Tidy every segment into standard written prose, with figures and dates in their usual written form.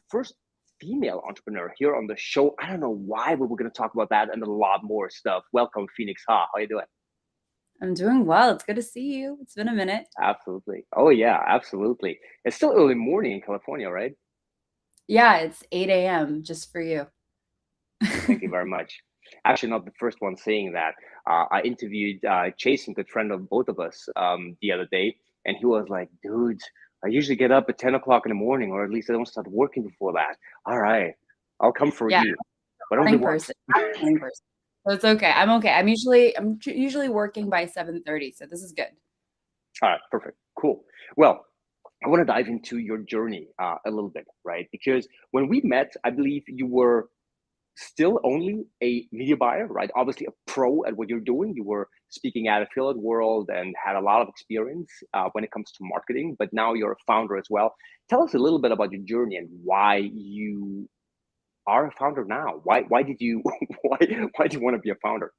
first female entrepreneur here on the show. I don't know why, but we're going to talk about that and a lot more stuff. Welcome, Phoenix Ha. How you doing? I'm doing well. It's good to see you. It's been a minute. Absolutely. Oh yeah, absolutely. It's still early morning in California, right? Yeah, it's 8 a.m. just for you. Thank you very much. Actually, not the first one saying that. I interviewed Jason, good friend of both of us, the other day, and he was like, "Dude, I usually get up at 10 o'clock in the morning, or at least I don't start working before that." All right, I'll come for Yeah, you, but only morning once. person. I'm a morning person. So it's okay. I'm okay. I'm usually working by 7:30, so this is good. All right, perfect, cool. Well, I want to dive into your journey a little bit, right? Because when we met, I believe you were still only a media buyer, right? Obviously, a pro at what you're doing. You were speaking at Affiliate World and had a lot of experience when it comes to marketing, but now you're a founder as well. Tell us a little bit about your journey and why you are a founder now. Why did you why do you want to be a founder?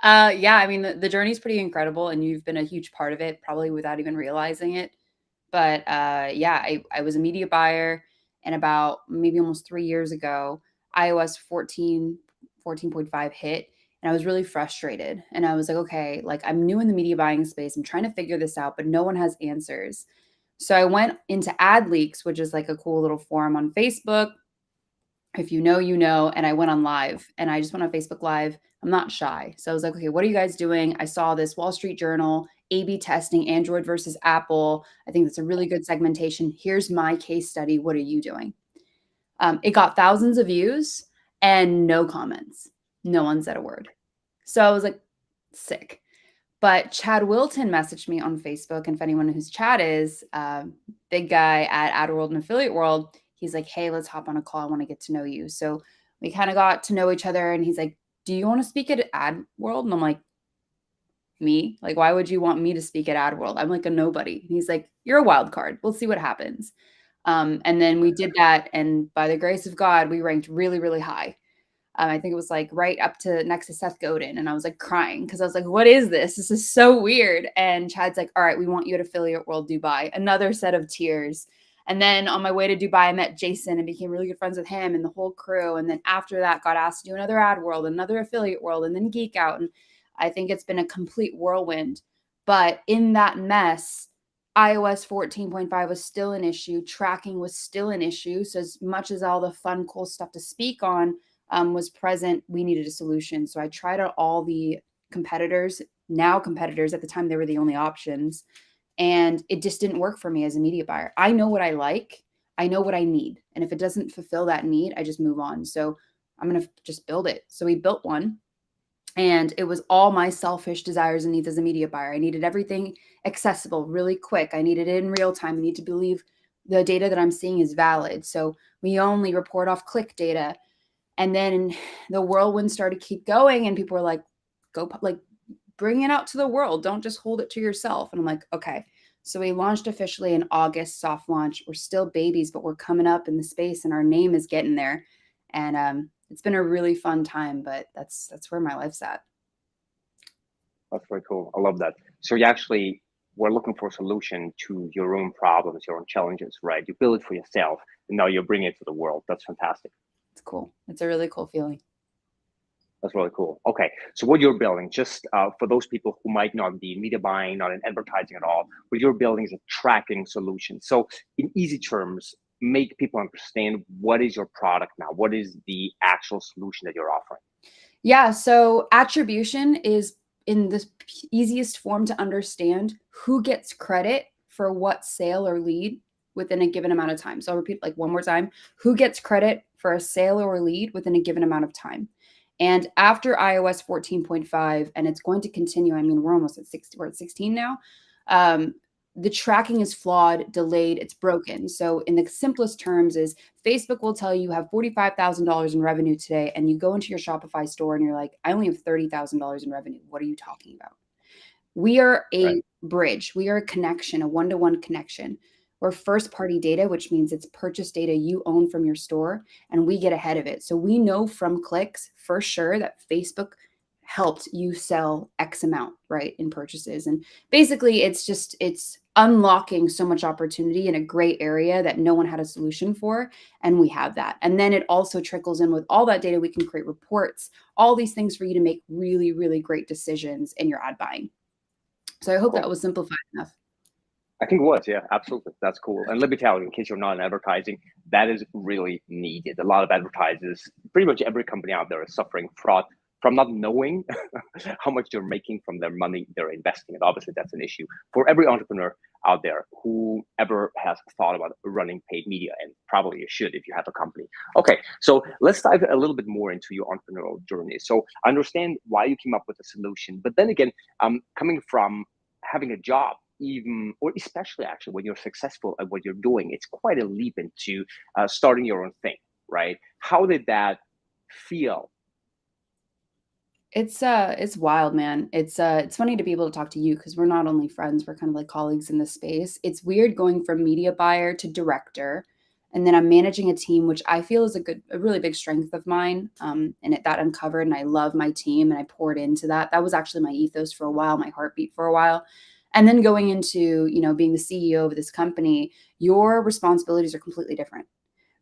Yeah, I mean the journey's pretty incredible, and you've been a huge part of it, probably without even realizing it. But yeah, I was a media buyer, and about maybe almost 3 years ago, iOS 14.5 hit, and I was really frustrated. And I was like, okay, like I'm new in the media buying space. I'm trying to figure this out, but no one has answers. So I went into Ad Leaks, which is like a cool little forum on Facebook. If you know, you know. And I went on live, and I just went on Facebook Live. I'm not shy. So I was like, okay, what are you guys doing? I saw this Wall Street Journal A/B testing Android versus Apple. I think that's a really good segmentation. Here's my case study. What are you doing? It got thousands of views and no comments. No one said a word. So I was like, sick. But Chad Wilton messaged me on Facebook. And if anyone whose Chad is, big guy at AdWorld and Affiliate World, he's like, hey, let's hop on a call. I want to get to know you. So we kind of got to know each other. And he's like, do you want to speak at AdWorld? And I'm like, me? Like, why would you want me to speak at AdWorld? I'm like a nobody. And he's like, you're a wild card. We'll see what happens. And then we did that. And by the grace of God, we ranked really, really high. I think it was like right up to next to Seth Godin. And I was like crying because I was like, what is this? This is so weird. And Chad's like, all right, we want you at Affiliate World Dubai. Another set of tears. And then on my way to Dubai, I met Jason and became really good friends with him and the whole crew. And then after that, got asked to do another Ad World, another Affiliate World, and then Geek Out. And I think it's been a complete whirlwind. But in that mess, iOS 14.5 was still an issue. Tracking was still an issue. So as much as all the fun, cool stuff to speak on, was present, we needed a solution. So I tried out all the competitors, now competitors. At the time, they were the only options. And it just didn't work for me as a media buyer. I know what I like, I know what I need. And if it doesn't fulfill that need, I just move on. So I'm going to just build it. So we built one. And it was all my selfish desires and needs as a media buyer. I needed everything accessible, really quick. I needed it in real time. I need to believe the data that I'm seeing is valid. So we only report off click data. And then the whirlwind started to keep going, and people were like, go, like, bring it out to the world. Don't just hold it to yourself. And I'm like, okay. So we launched officially in August, soft launch. We're still babies, but we're coming up in the space and our name is getting there. And it's been a really fun time, but that's where my life's at. That's very cool. I love that. So you actually were looking for a solution to your own problems, your own challenges, right? You build it for yourself, and now you're bringing it to the world. That's fantastic. It's cool. It's a really cool feeling. That's really cool. Okay, so what you're building, just for those people who might not be in media buying, not in advertising at all, what you're building is a tracking solution. So, in easy terms, make people understand what is your product now. What is the actual solution that you're offering? Yeah. So attribution is in the easiest form to understand who gets credit for what sale or lead within a given amount of time. So I'll repeat like one more time, who gets credit for a sale or lead within a given amount of time. And after iOS 14.5, and it's going to continue, I mean, we're almost at 60, we're at 16 now. Um, the tracking is flawed, delayed, it's broken. So in the simplest terms is Facebook will tell you have $45,000 in revenue today, and you go into your Shopify store and you're like, I only have $30,000 in revenue. What are you talking about? We are Right. a bridge. We are a connection, a one-to-one connection. We're first party data, which means it's purchase data you own from your store, and we get ahead of it. So we know from clicks for sure that Facebook helped you sell X amount, right, in purchases. And basically it's unlocking so much opportunity in a gray area that no one had a solution for. And we have that. And then it also trickles in with all that data. We can create reports, all these things for you to make really, really great decisions in your ad buying. So I hope that Cool. was simplified enough. I think it was, yeah, absolutely. That's cool. And let me tell you, in case you're not in advertising, that is really needed. A lot of advertisers, pretty much every company out there is suffering fraud from not knowing how much they're making from their money they're investing. And obviously, that's an issue for every entrepreneur out there who ever has thought about running paid media. And probably you should if you have a company. Okay, so let's dive a little bit more into your entrepreneurial journey. So I understand why you came up with a solution, but then again, coming from having a job, even or especially actually when you're successful at what you're doing, it's quite a leap into starting your own thing, right? How did that feel? It's wild, man. It's funny to be able to talk to you because we're not only friends, we're kind of like colleagues in this space. It's weird going from media buyer to director, and then I'm managing a team, which I feel is a really big strength of mine. That uncovered, and I love my team, and I poured into that. That was actually my ethos for a while, my heartbeat for a while. And then going into, being the CEO of this company, your responsibilities are completely different,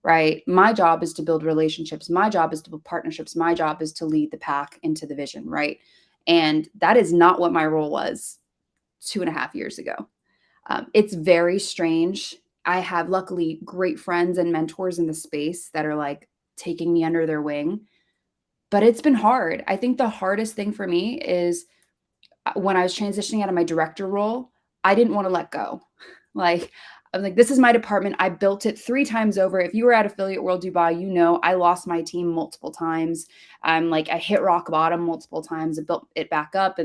right? My job is to build relationships. My job is to build partnerships. My job is to lead the pack into the vision, right? And that is not what my role was 2.5 years ago. It's very strange. I have luckily great friends and mentors in the space that are like taking me under their wing, but it's been hard. I think the hardest thing for me is when I was transitioning out of my director role, I didn't want to let go. Like, I'm like, this is my department. I built it 3 times over. If you were at Affiliate World Dubai, I lost my team multiple times. I'm like, I hit rock bottom multiple times. I built it back up.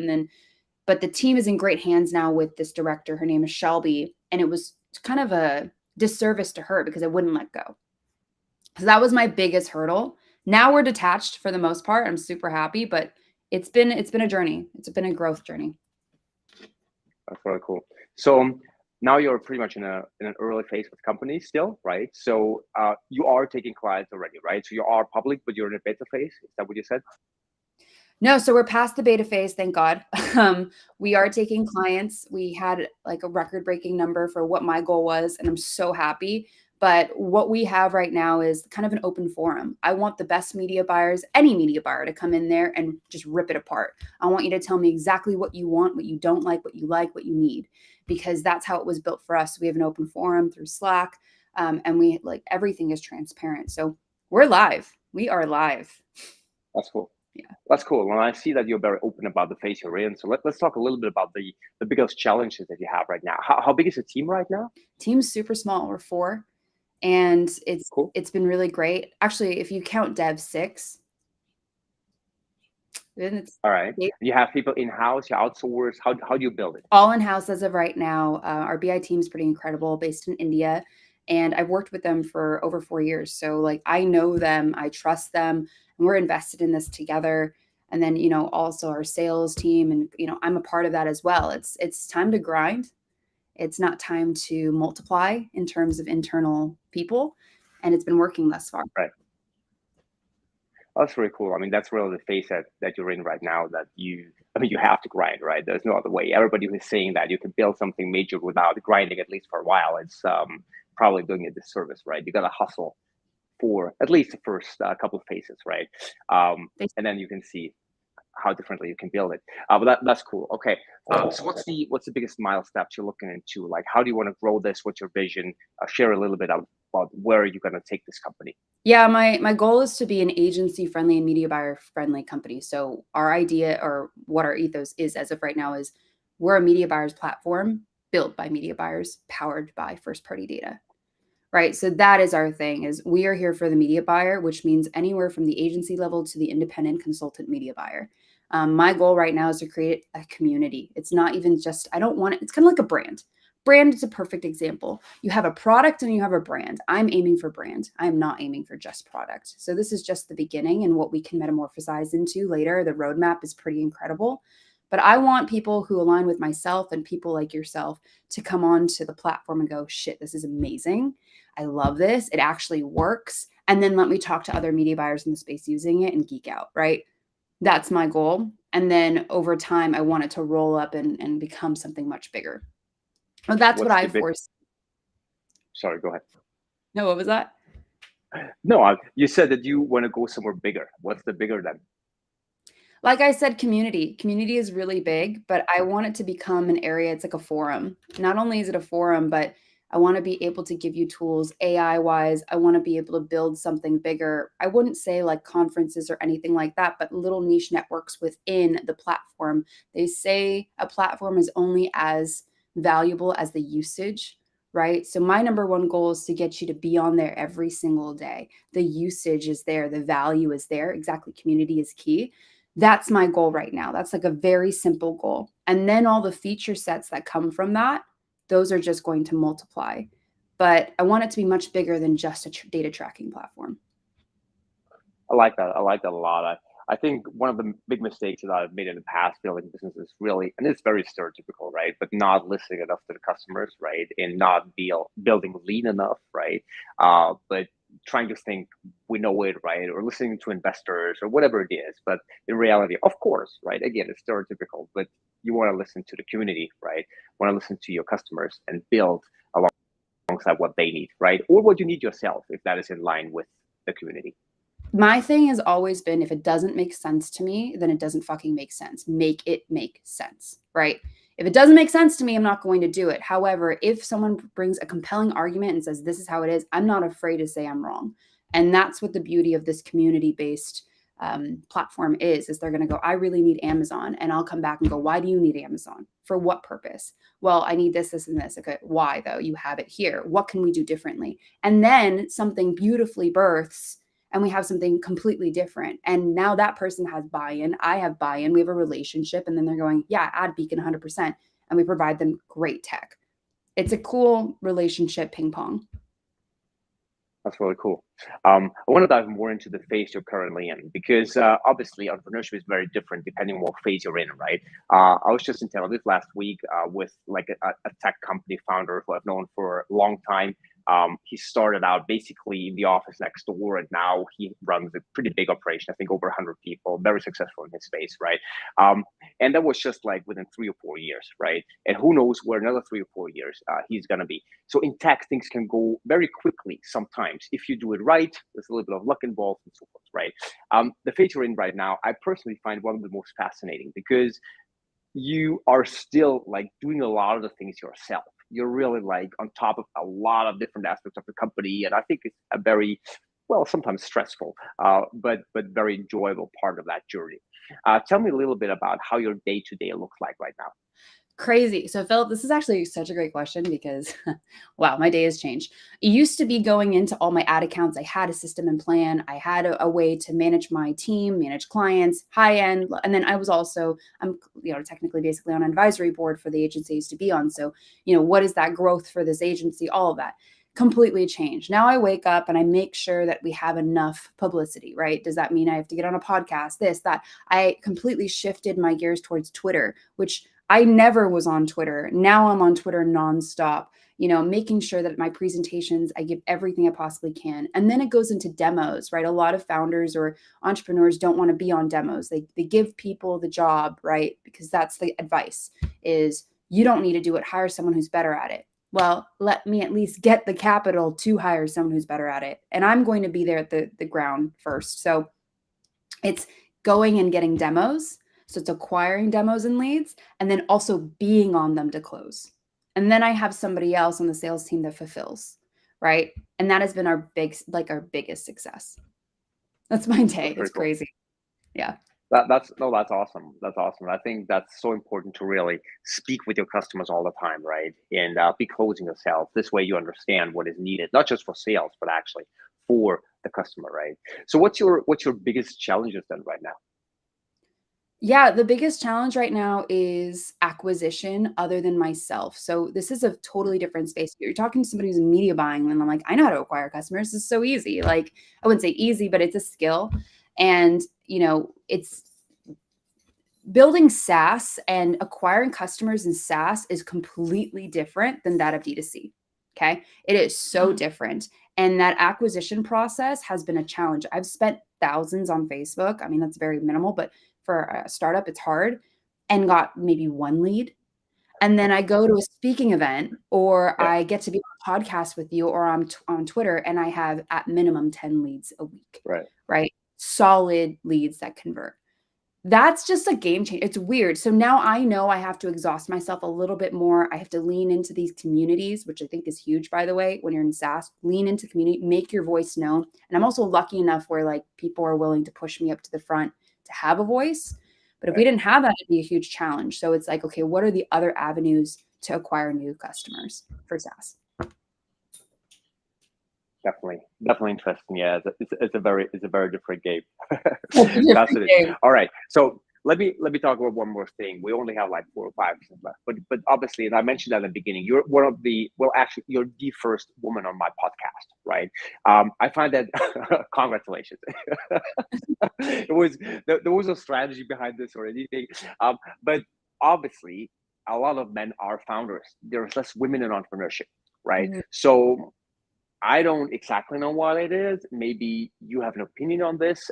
But the team is in great hands now with this director. Her name is Shelby. And it was kind of a disservice to her because I wouldn't let go. So that was my biggest hurdle. Now we're detached for the most part. I'm super happy, but it's been a journey. It's been a growth journey. That's really cool. So now you're pretty much in an early phase with companies still, right? So you are taking clients already, right? So you are public, but you're in a beta phase. Is that what you said? No, so we're past the beta phase, thank God. We are taking clients. We had like a record-breaking number for what my goal was, and I'm so happy. But what we have right now is kind of an open forum. I want the best media buyers, any media buyer, to come in there and just rip it apart. I want you to tell me exactly what you want, what you don't like, what you need, because that's how it was built for us. We have an open forum through Slack, and we like everything is transparent. So we're live. We are live. That's cool. Yeah. That's cool. And I see that you're very open about the phase you're in. So let's talk a little bit about the biggest challenges that you have right now. How big is the team right now? Team's super small. We're 4. And it's Cool. it's been really great. Actually, if you count dev 6, then it's All right. You have people in house, you outsource. How do you build it? all in-house as of right now. Our BI team is pretty incredible, based in India, and I've worked with them for over 4 years. So like I know them, I trust them, and we're invested in this together. And then, also our sales team, and I'm a part of that as well. It's time to grind. It's not time to multiply in terms of internal people, and it's been working thus far. Right. That's really cool. I mean, that's really the phase that you're in right now. You have to grind, right? There's no other way. Everybody who's saying that you can build something major without grinding, at least for a while, it's probably doing a disservice, right? You got to hustle for at least the first couple of phases, right? And then you can see how differently you can build it. But that's cool. Okay. So what's the biggest milestone you're looking into? Like, how do you want to grow this? What's your vision? Share a little bit about where you're going to take this company. Yeah, my goal is to be an agency friendly and media buyer friendly company. So our idea, or what our ethos is as of right now, is we're a media buyers platform built by media buyers, powered by first party data. Right? So that is our thing, is we are here for the media buyer, which means anywhere from the agency level to the independent consultant media buyer. My goal right now is to create a community. It's not even just, I don't want it. It's kind of like a brand. Brand is a perfect example. You have a product and you have a brand. I'm aiming for brand. I'm not aiming for just product. So this is just the beginning, and what we can metamorphosize into later. The roadmap is pretty incredible. But I want people who align with myself and people like yourself to come on to the platform and go, shit, this is amazing. I love this. It actually works. And then let me talk to other media buyers in the space using it and geek out, right? That's my goal. And then over time, I want it to roll up and become something much bigger. Well, that's what What's the I big? foresee. Sorry, go ahead. No, what was that? No, you said that you want to go somewhere bigger. What's the bigger then? Like I said, community. Community is really big, but I want it to become an area, it's like a forum. Not only is it a forum, but I want to be able to give you tools AI wise. I want to be able to build something bigger. I wouldn't say like conferences or anything like that, but little niche networks within the platform. They say a platform is only as valuable as the usage, right? So my number one goal is to get you to be on there every single day. The usage is there, the value is there. Exactly. Community is key. That's my goal right now. That's like a very simple goal. And then all the feature sets that come from that, those are just going to multiply. But I want it to be much bigger than just a data tracking platform. I like that. I like that a lot. I think one of the big mistakes that I've made in the past building businesses really, and it's very stereotypical, right? But not listening enough to the customers, right? And not building lean enough, right? But trying to think we know it, right? Or listening to investors or whatever it is. But in reality, of course, right? Again, it's stereotypical, but you want to listen to the community, right? Want to listen to your customers and build alongside what they need, right? Or what you need yourself, if that is in line with the community. My thing has always been if it doesn't make sense to me, then it doesn't fucking make sense. Make it make sense, right? If it doesn't make sense to me, I'm not going to do it. However, if someone brings a compelling argument and says, this is how it is, I'm not afraid to say I'm wrong. And that's what the beauty of this community based platform is they're going to go, I really need Amazon. And I'll come back and go, why do you need Amazon? For what purpose? Well, I need this, this, and this. Okay, why though? You have it here. What can we do differently? And then something beautifully births and we have something completely different. And now that person has buy-in, I have buy-in, we have a relationship, and then they're going, yeah, add Beacon 100%. And we provide them great tech. It's a cool relationship ping pong. That's really cool. I want to dive more into the phase you're currently in because obviously entrepreneurship is very different depending on what phase you're in, right? I was just in Tel Aviv last week with like a tech company founder who I've known for a long time. He started out basically in the office next door, and now he runs a pretty big operation. I think over 100 people, very successful in his space, right? And that was just like within 3 or 4 years, right? And who knows where another 3 or 4 years he's gonna be. So in tech, things can go very quickly sometimes if you do it right. There's a little bit of luck involved and so forth, right? The phase you're in right now, I personally find one of the most fascinating because you are still like doing a lot of the things yourself. You're really like on top of a lot of different aspects of the company, and I think it's a very well, sometimes stressful, but very enjoyable part of that journey. Tell me a little bit about how your day to day looks like right now. Crazy. So, Philip, this is actually such a great question because, wow, my day has changed. It used to be going into all my ad accounts. I had a system and plan. I had a way to manage my team, manage clients, high end, and then I was also, technically, basically on an advisory board for the agency I used to be on. So, what is that growth for this agency? All of that completely changed. Now I wake up and I make sure that we have enough publicity, right? Does that mean I have to get on a podcast? This, that. I completely shifted my gears towards Twitter, which I never was on Twitter. Now I'm on Twitter nonstop, making sure that my presentations, I give everything I possibly can. And then it goes into demos, right? A lot of founders or entrepreneurs don't want to be on demos. They give people the job, right? Because that's the advice is you don't need to do it. Hire someone who's better at it. Well, let me at least get the capital to hire someone who's better at it. And I'm going to be there at the ground first. So it's going and getting demos. So it's acquiring demos and leads, and then also being on them to close. And then I have somebody else on the sales team that fulfills, right? And that has been our biggest success. That's my day. That's It's pretty cool. crazy. Yeah. That's no, that's awesome. That's awesome. I think that's so important to really speak with your customers all the time, right? And be closing yourself. This way, you understand what is needed, not just for sales, but actually for the customer, right? So, what's your biggest challenges then right now? Yeah, the biggest challenge right now is acquisition other than myself. So this is a totally different space. You're talking to somebody who's in media buying, and I'm like, I know how to acquire customers. This is so easy. Like, I wouldn't say easy, but it's a skill. And, it's building SaaS and acquiring customers in SaaS is completely different than that of D2C. Okay. It is so different. And that acquisition process has been a challenge. I've spent thousands on Facebook. I mean, that's very minimal, but for a startup, it's hard and got maybe one lead. And then I go to a speaking event or Yeah. I get to be on a podcast with you or on Twitter and I have at minimum 10 leads a week, Right. right? Solid leads that convert. That's just a game changer. It's weird. So now I know I have to exhaust myself a little bit more. I have to lean into these communities, which I think is huge, by the way, when you're in SaaS. Lean into community, make your voice known. And I'm also lucky enough where like people are willing to push me up to the front to have a voice. But if we Right. didn't have that, it'd be a huge challenge. So it's like, okay, what are the other avenues to acquire new customers for SaaS? Definitely interesting. Yeah, it's a very different game. That's a different Fascinating. game. All right, so let me talk about one more thing. We only have like 4 or 5% left, but obviously, and I mentioned that at the beginning, you're one of the well, actually, you're the first woman on my podcast, right? I find that congratulations. There was no strategy behind this or anything, but obviously, a lot of men are founders. There's less women in entrepreneurship, right? Mhm. So I don't exactly know what it is. Maybe you have an opinion on this.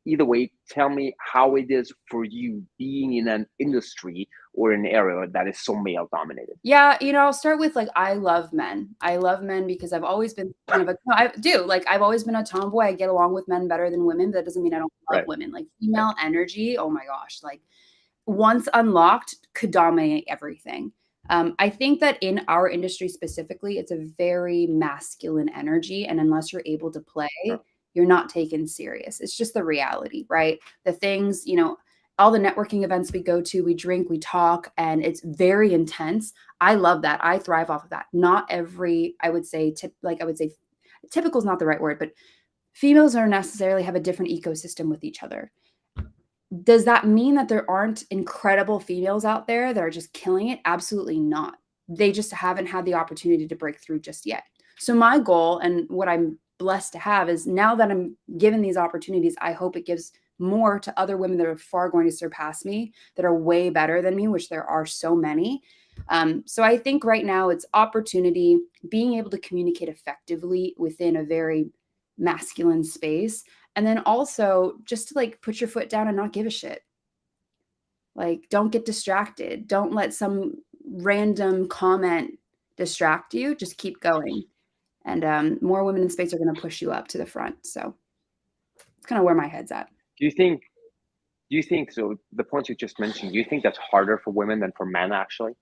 Either way, tell me how it is for you being in an industry or an area that is so male dominated. Yeah, I'll start with like I love men. I love men because I've always been kind of a no, I do. Like I've always been a tomboy. I get along with men better than women, but that doesn't mean I don't love Right. women. Like Right. female energy, oh my gosh, like once unlocked could dominate everything. I think that in our industry specifically, it's a very masculine energy. And unless you're able to play, Sure. you're not taken serious. It's just the reality, right? The things, all the networking events we go to, we drink, we talk, and it's very intense. I love that. I thrive off of that. Not every, I would say, typical is not the right word, but females are necessarily have a different ecosystem with each other. Does that mean that there aren't incredible females out there that are just killing it? Absolutely not. They just haven't had the opportunity to break through just yet. So my goal and what I'm blessed to have is now that I'm given these opportunities, I hope it gives more to other women that are far going to surpass me, that are way better than me, which there are so many. So I think right now it's opportunity, being able to communicate effectively within a very masculine space, and then also just to like put your foot down and not give a shit. Like, don't get distracted. Don't let some random comment distract you. Just keep going. And more women in space are going to push you up to the front. So it's kind of where my head's at. Do you think? Do you think so? The points you just mentioned. Do you think that's harder for women than for men? Actually,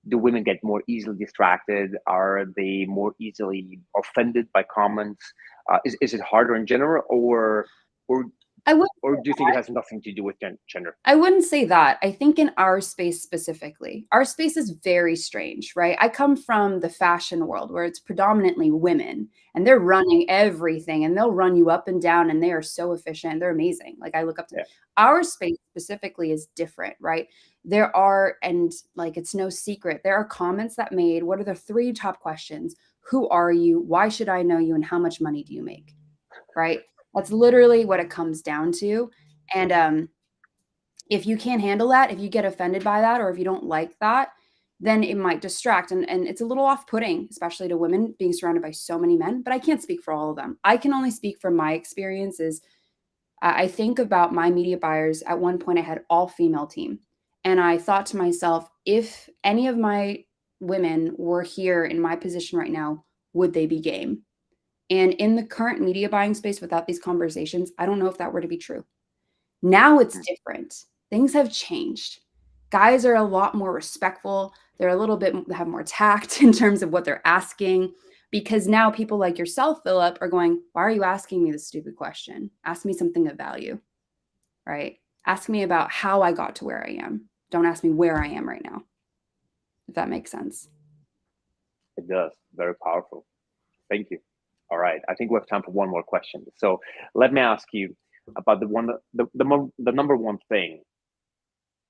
do women get more easily distracted? Are they more easily offended by comments? Is it harder in general, or I would or do you think it has nothing to do with gender? I wouldn't say that. I think in our space specifically, our space is very strange, right? I come from the fashion world where it's predominantly women and they're running everything and they'll run you up and down and they are so efficient. They're amazing. Like I look up to Yeah. our space specifically is different, right? There are, and like it's no secret, there are comments that made. What are the three top questions? Who are you? Why should I know you? And how much money do you make? Right? That's literally what it comes down to. And if you can't handle that, if you get offended by that, or if you don't like that, then it might distract. And it's a little off putting, especially to women being surrounded by so many men. But I can't speak for all of them. I can only speak from my experiences. I think about my media buyers. At one point, I had all female team. And I thought to myself, if any of my women were here in my position right now, would they be game? And in the current media buying space without these conversations, I don't know if that were to be true. Now it's Mm. different. Things have changed. Guys are a lot more respectful. They're a little bit have more tact in terms of what they're asking because now people like yourself, Philip, are going, "Why are you asking me this stupid question? Ask me something of value." Right? Ask me about how I got to where I am. Don't ask me where I am right now. If that makes sense. It does. Very powerful. Thank you. All right. I think we have time for one more question. So let me ask you about the number one thing.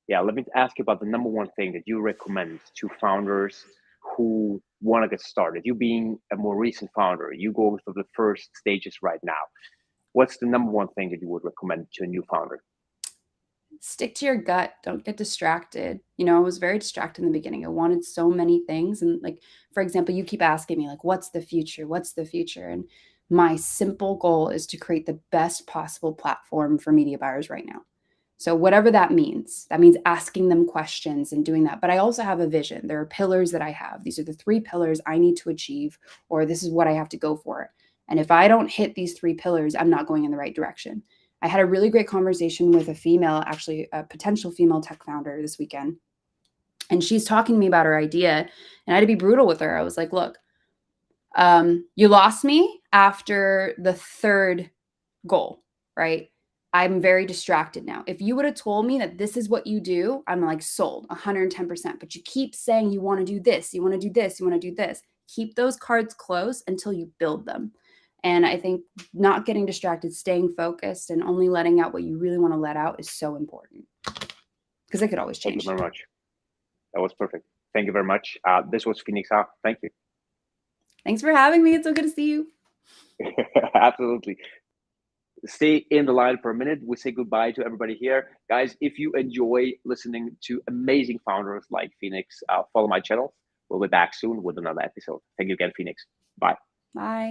Yeah, let me ask you about the number one thing that you recommend to founders who want to get started. You being a more recent founder, you go through the first stages right now. What's the number one thing that you would recommend to a new founder? Stick to your gut. Don't get distracted. I was very distracted in the beginning. I wanted so many things. And like, for example, you keep asking me, like, what's the future? What's the future? And my simple goal is to create the best possible platform for media buyers right now. So whatever that means asking them questions and doing that. But I also have a vision. There are pillars that I have. These are the 3 pillars I need to achieve, or this is what I have to go for. And if I don't hit these 3 pillars, I'm not going in the right direction. I had a really great conversation with a female, actually a potential female tech founder this weekend. And she's talking to me about her idea. And I had to be brutal with her. I was like, look, you lost me after the 3rd goal, right? I'm very distracted now. If you would have told me that this is what you do, I'm like sold 110%. But you keep saying you want to do this, you want to do this, you want to do this. Keep those cards close until you build them. And I think not getting distracted, staying focused, and only letting out what you really want to let out is so important, because it could always Thank you change. very much. That was perfect. Thank you very much. This was Phoenix. Thank you. Thanks for having me. It's so good to see you. Absolutely. Stay in the line for a minute. We say goodbye to everybody here. Guys, if you enjoy listening to amazing founders like Phoenix, follow my channel. We'll be back soon with another episode. Thank you again, Phoenix. Bye. Bye.